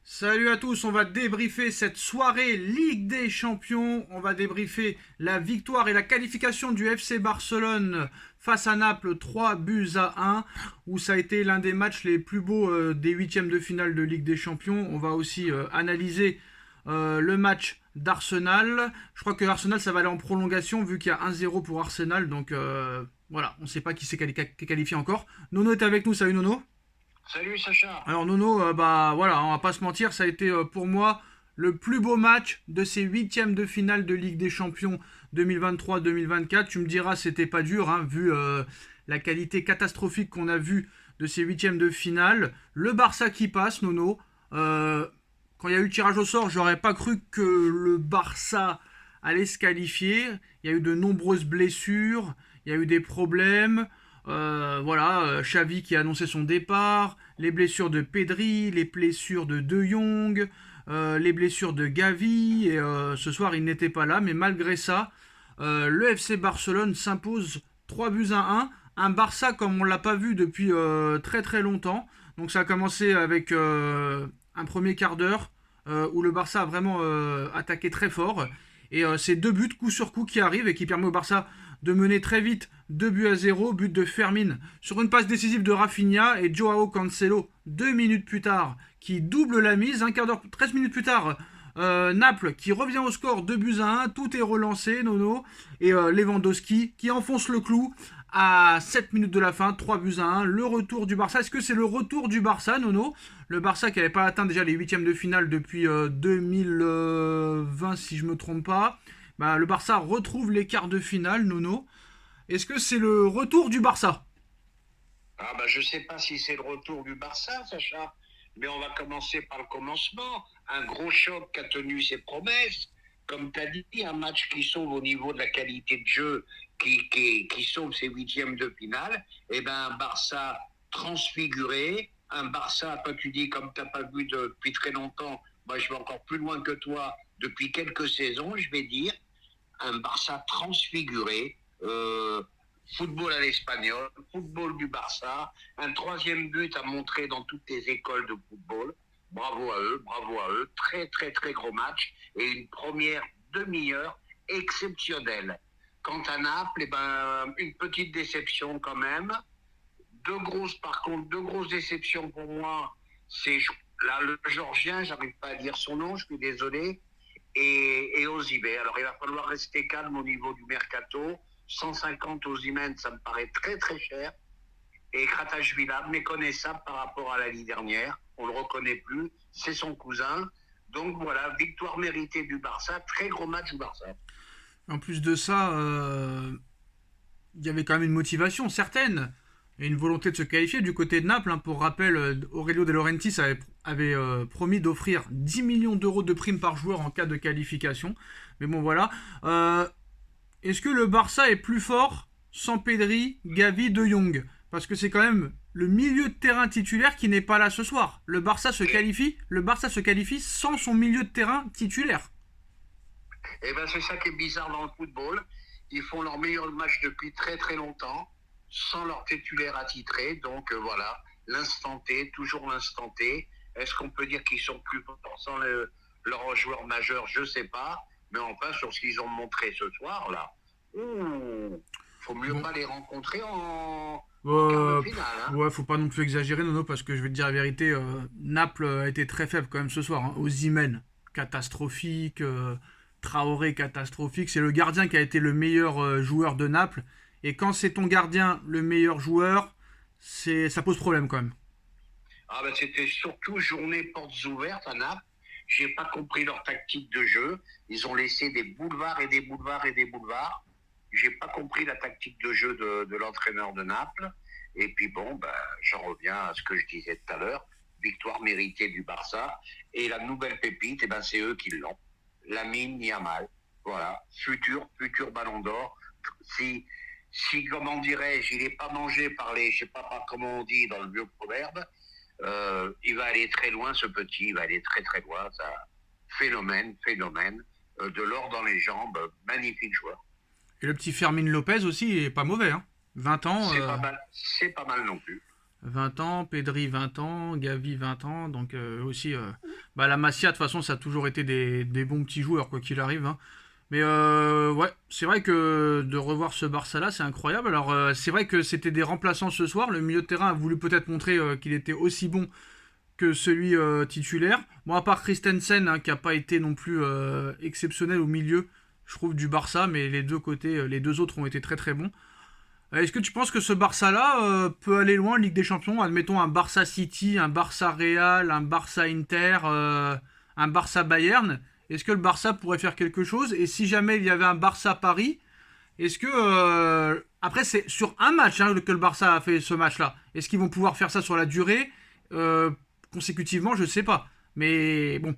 Salut à tous, on va débriefer cette soirée Ligue des Champions. On va débriefer la victoire et la qualification du FC Barcelone face à Naples 3-1, où ça a été l'un des matchs les plus beaux des huitièmes de finale de Ligue des Champions. On va aussi analyser le match d'Arsenal. Je crois que Arsenal, ça va aller en prolongation vu qu'il y a 1-0 pour Arsenal. Donc voilà, on ne sait pas qui s'est qualifié encore. Nono est avec nous, salut Nono. Salut Sacha. Alors Nono, bah voilà, on va pas se mentir, ça a été pour moi le plus beau match de ces huitièmes de finale de Ligue des Champions 2023-2024. Tu me diras, c'était pas dur, hein, vu la qualité catastrophique qu'on a vue de ces huitièmes de finale. Le Barça qui passe, Nono. Quand il y a eu le tirage au sort, j'aurais pas cru que le Barça allait se qualifier. Il y a eu de nombreuses blessures, il y a eu des problèmes. Voilà, Xavi qui a annoncé son départ, les blessures de Pedri, les blessures de De Jong, les blessures de Gavi, et ce soir il n'était pas là, mais malgré ça, le FC Barcelone s'impose 3-1, un Barça comme on l'a pas vu depuis très très longtemps. Donc ça a commencé avec un premier quart d'heure où le Barça a vraiment attaqué très fort. Et c'est deux buts coup sur coup qui arrivent et qui permettent au Barça de mener très vite 2-0, but de Fermin sur une passe décisive de Rafinha et Joao Cancelo 2 minutes plus tard qui double la mise, un quart d'heure, 13 minutes plus tard. Naples qui revient au score 2-1, tout est relancé, Nono, et Lewandowski qui enfonce le clou à 7 minutes de la fin, 3-1, le retour du Barça. Est-ce que c'est le retour du Barça, Nono? Le Barça qui n'avait pas atteint déjà les huitièmes de finale depuis 2020, si je me trompe pas. Bah, le Barça retrouve les quarts de finale, Nono. Est-ce que c'est le retour du Barça? Je sais pas si c'est le retour du Barça, Sacha, mais on va commencer par le commencement. Un gros choc qui a tenu ses promesses. Comme tu as dit, un match qui sauve au niveau de la qualité de jeu, qui sauve ses huitièmes de finale. Et ben un Barça transfiguré, un Barça, toi tu dis, comme tu n'as pas vu depuis très longtemps, moi je vais encore plus loin que toi, depuis quelques saisons, je vais dire, un Barça transfiguré, football à l'espagnol, football du Barça, un troisième but à montrer dans toutes les écoles de football. Bravo à eux, très très très gros match et une première demi-heure exceptionnelle. Quant à Naples, une petite déception quand même. Deux grosses déceptions pour moi. C'est là le Georgien, j'arrive pas à dire son nom, je suis désolé, et Osimhen. Alors il va falloir rester calme au niveau du mercato. 150 Osimhen, ça me paraît très très cher. Et Kratashvili, méconnaissable par rapport à l'année dernière. On ne le reconnaît plus. C'est son cousin. Donc voilà, victoire méritée du Barça. Très gros match du Barça. En plus de ça, il y avait quand même une motivation certaine et une volonté de se qualifier du côté de Naples. Hein. Pour rappel, Aurelio De Laurentiis avait promis d'offrir 10 millions d'euros de primes par joueur en cas de qualification. Mais bon, voilà. Est-ce que le Barça est plus fort sans Pedri, Gavi, De Jong? Parce que c'est quand même le milieu de terrain titulaire qui n'est pas là ce soir. Le Barça se qualifie sans son milieu de terrain titulaire. Et ben c'est ça qui est bizarre dans le football. Ils font leur meilleur match depuis très très longtemps, sans leur titulaire attitré. Donc voilà, l'instant T, toujours l'instant T. Est-ce qu'on peut dire qu'ils sont plus forts sans leurs joueurs majeurs? Je sais pas. Mais enfin, sur ce qu'ils ont montré ce soir, là, faut mieux Bon, pas les rencontrer en quart de finale. Hein. ouais, faut pas non plus exagérer, Nono, parce que je vais te dire la vérité, Naples a été très faible quand même ce soir. Hein. Osimhen, catastrophique. Traoré, catastrophique. C'est le gardien qui a été le meilleur joueur de Naples. Et quand c'est ton gardien le meilleur joueur, ça pose problème quand même. C'était surtout journée portes ouvertes à Naples. J'ai pas compris leur tactique de jeu. Ils ont laissé des boulevards et des boulevards et des boulevards. J'ai pas compris la tactique de jeu de l'entraîneur de Naples. Et puis j'en reviens à ce que je disais tout à l'heure. Victoire méritée du Barça. Et la nouvelle pépite, c'est eux qui l'ont. Lamine Yamal. Voilà. Futur ballon d'or. Si comment dirais-je, il n'est pas mangé par les, je sais pas comment on dit dans le vieux proverbe, il va aller très loin, ce petit, il va aller très très loin. Ça, phénomène. De l'or dans les jambes, magnifique joueur. Et le petit Fermin Lopez aussi est pas mauvais. Hein. 20 ans. C'est pas mal non plus. 20 ans, Pedri 20 ans, Gavi 20 ans, donc aussi la Masia de toute façon ça a toujours été des bons petits joueurs quoi qu'il arrive, hein. Mais ouais, c'est vrai que de revoir ce Barça là c'est incroyable. Alors c'est vrai que c'était des remplaçants ce soir, le milieu de terrain a voulu peut-être montrer qu'il était aussi bon que celui titulaire. Bon, à part Christensen, hein, qui n'a pas été non plus exceptionnel au milieu, je trouve, du Barça, mais les deux côtés, les deux autres ont été très très bons. Est-ce que tu penses que ce Barça-là peut aller loin en Ligue des Champions? Admettons un Barça City, un Barça Real, un Barça Inter, un Barça Bayern. Est-ce que le Barça pourrait faire quelque chose? Et si jamais il y avait un Barça Paris, est-ce que... après, c'est sur un match hein, que le Barça a fait ce match-là. Est-ce qu'ils vont pouvoir faire ça sur la durée consécutivement? Je sais pas. Mais bon.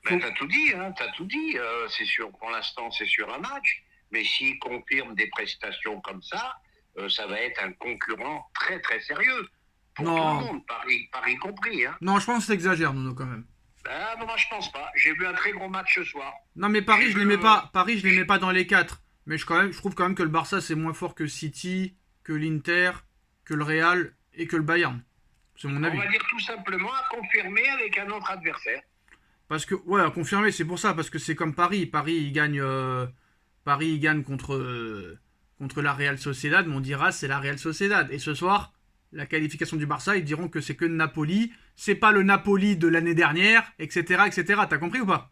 Ben, t'as tout dit, hein, t'as tout dit. C'est sûr, pour l'instant, c'est sur un match. Mais s'il confirme des prestations comme ça va être un concurrent très très sérieux pour tout le monde, Paris compris. Hein. Non, je pense que t'exagères, Nuno, quand même. Ben, non, moi je pense pas. J'ai vu un très gros match ce soir. Non, mais Paris, je l'aimais pas. Paris, je l'aimais pas dans les 4. Mais je trouve quand même que le Barça, c'est moins fort que City, que l'Inter, que le Real et que le Bayern. C'est mon avis. On va dire tout simplement à confirmer avec un autre adversaire. Parce que, ouais, à confirmer, c'est pour ça. Parce que c'est comme Paris. Paris, il gagne contre la Real Sociedad. Mais on dira, c'est la Real Sociedad. Et ce soir, la qualification du Barça, ils diront que c'est que Napoli. C'est pas le Napoli de l'année dernière, etc., etc. T'as compris ou pas?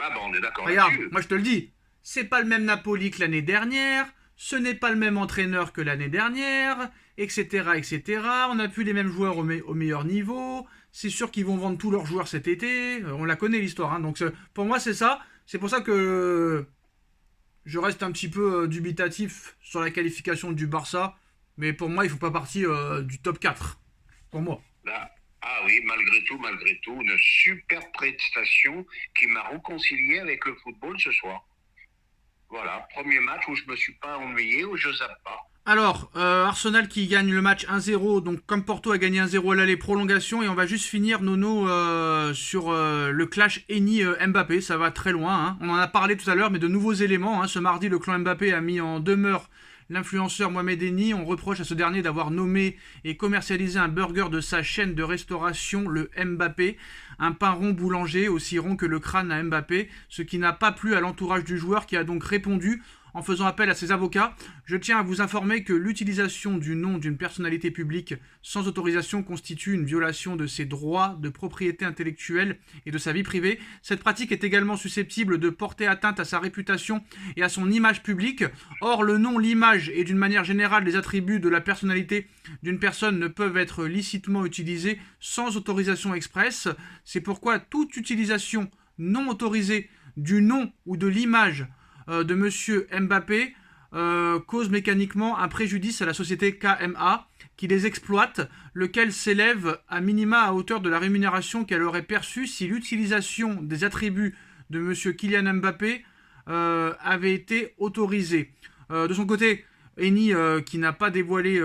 Ah bon, on est d'accord Regarde, là-dessus. moi je te le dis. C'est pas le même Napoli que l'année dernière. Ce n'est pas le même entraîneur que l'année dernière, etc., etc. On n'a plus les mêmes joueurs au meilleur niveau. C'est sûr qu'ils vont vendre tous leurs joueurs cet été. On la connaît l'histoire. Hein. Donc pour moi c'est ça. C'est pour ça que je reste un petit peu dubitatif sur la qualification du Barça. Mais pour moi, ils ne font pas partie du top 4. Pour moi. Là, ah oui, malgré tout, une super prestation qui m'a réconcilié avec le football ce soir. Voilà, premier match où je me suis pas ennuyé, où je zappe pas. Alors, Arsenal qui gagne le match 1-0, donc comme Porto a gagné 1-0 à l'aller, prolongation, et on va juste finir, Nono, sur le clash Eni-Mbappé, ça va très loin, hein. On en a parlé tout à l'heure, mais de nouveaux éléments, hein. Ce mardi, le clan Mbappé a mis en demeure l'influenceur Mohamed Eni. On reproche à ce dernier d'avoir nommé et commercialisé un burger de sa chaîne de restauration, le Mbappé, un pain rond boulanger, aussi rond que le crâne à Mbappé, ce qui n'a pas plu à l'entourage du joueur qui a donc répondu en faisant appel à ses avocats. Je tiens à vous informer que l'utilisation du nom d'une personnalité publique sans autorisation constitue une violation de ses droits de propriété intellectuelle et de sa vie privée. Cette pratique est également susceptible de porter atteinte à sa réputation et à son image publique. Or, le nom, l'image et d'une manière générale les attributs de la personnalité d'une personne ne peuvent être licitement utilisés sans autorisation expresse. C'est pourquoi toute utilisation non autorisée du nom ou de l'image de monsieur Mbappé cause mécaniquement un préjudice à la société KMA qui les exploite, lequel s'élève à minima à hauteur de la rémunération qu'elle aurait perçue si l'utilisation des attributs de monsieur Kylian Mbappé avait été autorisée. De son côté, Eni, qui n'a pas dévoilé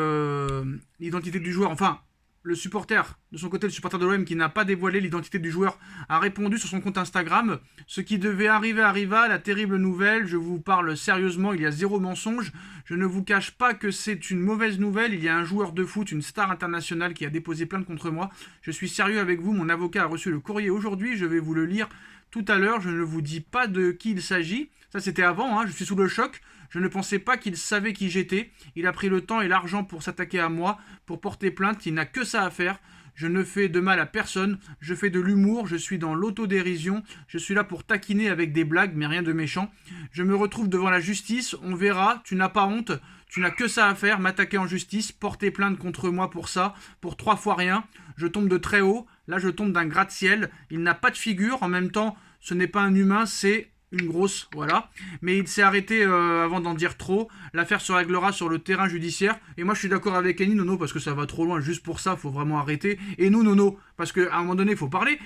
l'identité du joueur, enfin, le supporter de l'OM qui n'a pas dévoilé l'identité du joueur, a répondu sur son compte Instagram: ce qui devait arriver arriva, la terrible nouvelle, je vous parle sérieusement, il y a zéro mensonge, je ne vous cache pas que c'est une mauvaise nouvelle, il y a un joueur de foot, une star internationale qui a déposé plainte contre moi, je suis sérieux avec vous, mon avocat a reçu le courrier aujourd'hui, je vais vous le lire tout à l'heure, je ne vous dis pas de qui il s'agit, ça c'était avant, hein, je suis sous le choc, je ne pensais pas qu'il savait qui j'étais, il a pris le temps et l'argent pour s'attaquer à moi, pour porter plainte, il n'a que ça à faire, je ne fais de mal à personne, je fais de l'humour, je suis dans l'autodérision, je suis là pour taquiner avec des blagues, mais rien de méchant. Je me retrouve devant la justice, on verra, tu n'as pas honte, tu n'as que ça à faire, m'attaquer en justice, porter plainte contre moi pour ça, pour 3 fois rien, je tombe de très haut, là je tombe d'un gratte-ciel, il n'a pas de figure, en même temps, ce n'est pas un humain, c'est une grosse, voilà. Mais il s'est arrêté avant d'en dire trop. L'affaire se réglera sur le terrain judiciaire. Et moi, je suis d'accord avec Eni, Nono, parce que ça va trop loin. Juste pour ça, il faut vraiment arrêter. Et nous, Nono, parce qu'à un moment donné, il faut parler.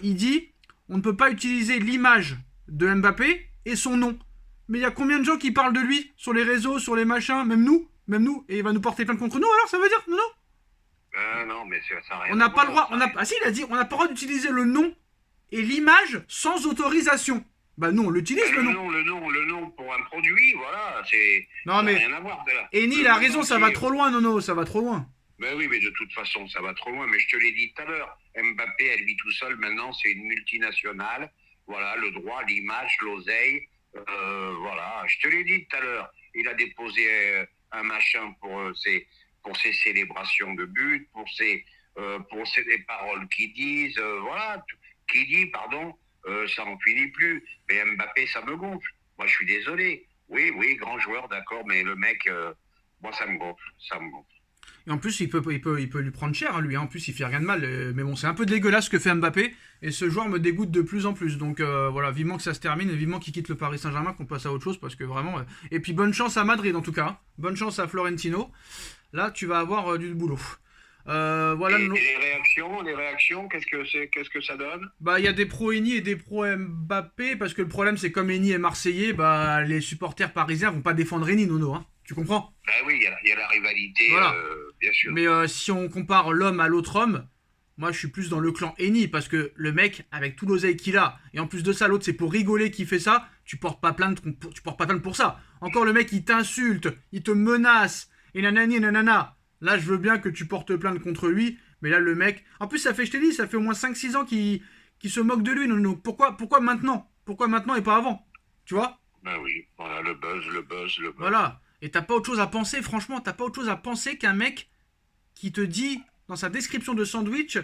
Il dit, on ne peut pas utiliser l'image de Mbappé et son nom. Mais il y a combien de gens qui parlent de lui sur les réseaux, sur les machins, même nous, et il va nous porter plainte contre nous, alors ça veut dire, Nono? Non, mais ça n'a rien on n'a pas le droit, ah si, il a dit, on n'a pas le droit d'utiliser le nom et l'image sans autorisation. Bah non, on l'utilise le nom. Le nom pour un produit, voilà, c'est. Non mais. Rien à voir de là. Eni, il a raison, ça va trop loin, Nono, ça va trop loin. Ben oui, mais de toute façon, ça va trop loin. Mais je te l'ai dit tout à l'heure, Mbappé, elle vit tout seul. Maintenant, c'est une multinationale. Voilà, le droit, l'image, l'oseille. Voilà, je te l'ai dit tout à l'heure. Il a déposé un machin pour ses célébrations de but, pour ses les paroles qu'il disent. Voilà, qui dit, pardon, ça n'en finit plus. Mais Mbappé, ça me gonfle. Moi, je suis désolé. Oui, oui, grand joueur, d'accord, mais le mec, moi, ça me gonfle. Ça me gonfle. Et en plus, il peut lui prendre cher, hein, lui. Hein. En plus, il fait rien de mal. Mais bon, c'est un peu dégueulasse ce que fait Mbappé. Et ce joueur me dégoûte de plus en plus. Donc voilà, vivement que ça se termine. Et vivement qu'il quitte le Paris Saint-Germain, qu'on passe à autre chose. Parce que vraiment. Et puis bonne chance à Madrid, en tout cas. Hein. Bonne chance à Florentino. Là, tu vas avoir du boulot. Voilà. Et les réactions, qu'est-ce que ça donne? Bah, il y a des pro Eni et des pro Mbappé. Parce que le problème, c'est comme Eni est marseillais, bah, les supporters parisiens vont pas défendre Eni, Nono. Hein. Tu comprends? Ben oui, il y a la rivalité, Voilà. bien sûr. Mais si on compare l'homme à l'autre homme, moi je suis plus dans le clan Eni parce que le mec, avec tout l'oseille qu'il a, et en plus de ça, l'autre c'est pour rigoler qu'il fait ça, tu portes pas plainte pour ça. Encore le mec il t'insulte, il te menace, et nanani et nanana. Là je veux bien que tu portes plainte contre lui, mais là le mec. En plus ça fait, je t'ai dit, ça fait au moins 5-6 ans qu'il se moque de lui. Non, non. Pourquoi maintenant? Pourquoi maintenant et pas avant? Tu vois? Ben oui, voilà, le buzz, le buzz, le buzz. Voilà. Et t'as pas autre chose à penser, franchement, t'as pas autre chose à penser qu'un mec qui te dit dans sa description de sandwich,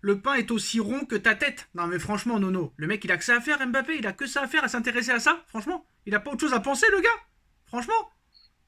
le pain est aussi rond que ta tête. Non mais franchement, Nono, le mec il a que ça à faire, Mbappé, il a que ça à faire à s'intéresser à ça, franchement. Il a pas autre chose à penser, le gars. Franchement.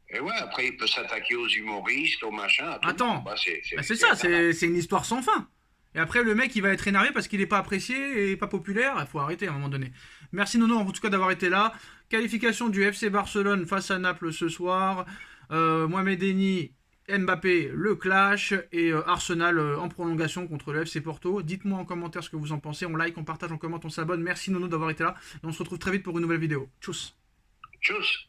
Et ouais, après, il peut s'attaquer aux humoristes, aux machins, à tout. Attends, Bah, bah, c'est ça, c'est une histoire sans fin. Et après, le mec, il va être énervé parce qu'il n'est pas apprécié et pas populaire. Il faut arrêter à un moment donné. Merci Nono, en tout cas, d'avoir été là. Qualification du FC Barcelone face à Naples ce soir. Mohamed Eni, Mbappé, le clash. Et Arsenal en prolongation contre le FC Porto. Dites-moi en commentaire ce que vous en pensez. On like, on partage, on commente, on s'abonne. Merci Nono d'avoir été là. Et on se retrouve très vite pour une nouvelle vidéo. Tchuss. Tchuss.